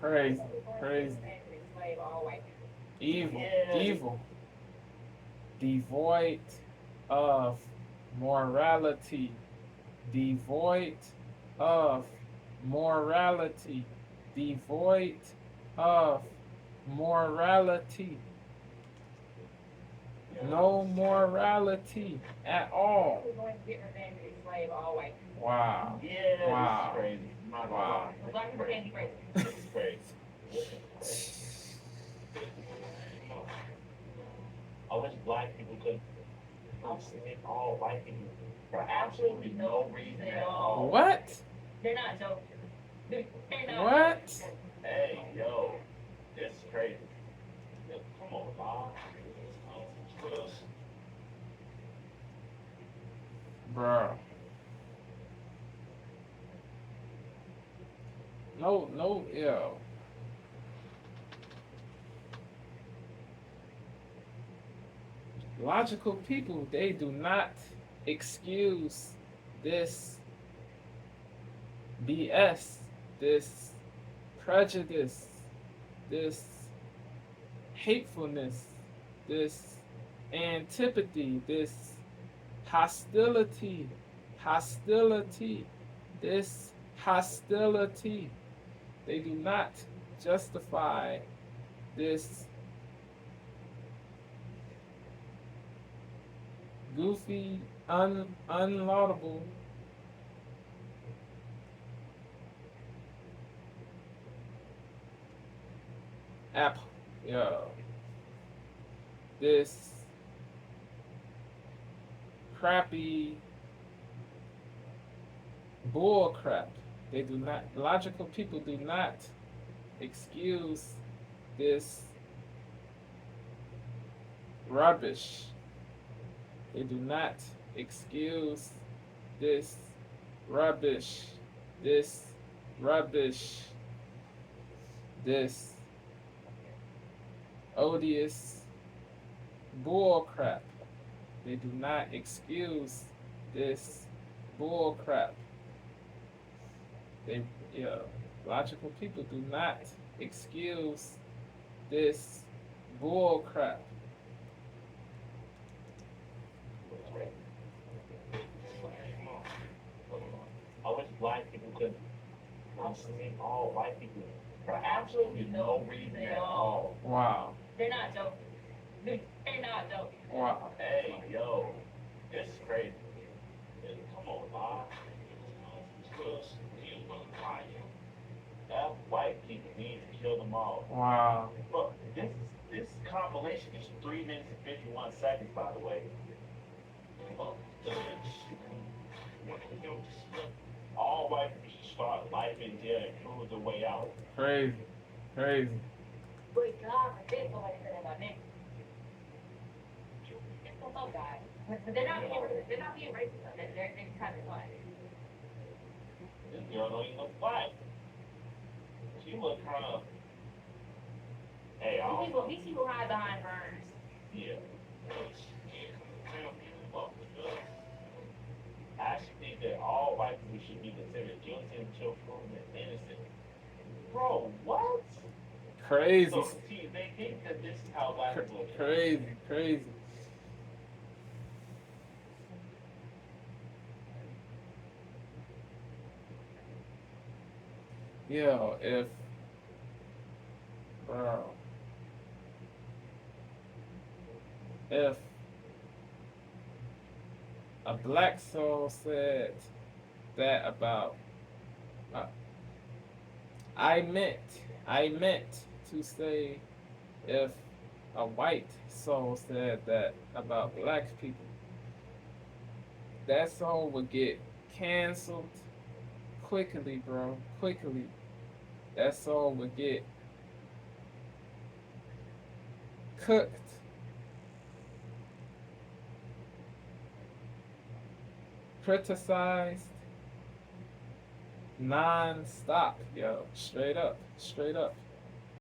Crazy, crazy. Evil, evil. Devoid of morality. Devoid of morality. Devoid of morality. No morality at all. Wow. Yeah, Wow. this is crazy. Not gonna Wow. lie. This is crazy. I wish black people could make all white people for absolutely no reason at all. What? What? Hey, yo, this is crazy. Yo, come on, Bob. Bro. No, no, yo. Logical people, they do not excuse this BS, this prejudice, this hatefulness, this antipathy, this hostility, hostility, this hostility. They do not justify this goofy, unlaudable app, yo, this crappy bull crap. They do not, logical people do not excuse this rubbish. They do not excuse this rubbish, this rubbish, this odious bull crap. They do not excuse this bull crap. They, yeah, logical people do not excuse this bull crap. I wish black people could make all white people for absolutely no reason at all. Wow. Wow. Hey, yo, this is crazy. Come on, Bob. That white people need to kill them all. Wow. Look, this compilation is 3 minutes and 51 seconds, by the way. Look, all white people should start life in jail and prove the way out. Crazy. Crazy. This girl don't even look black. She look kind of. Hey, I don't. Yeah. I actually think that all white people should be considered guilty until proven innocent. Bro, what? Crazy. So, see, they think that this is how black people look. Crazy. Crazy. Yo, bro, if a black soul said that about, uh, I meant to say, if a white soul said that about black people, that soul would get canceled quickly, bro, quickly. That soul would get cooked. Criticized non-stop, yo. Straight up, straight up.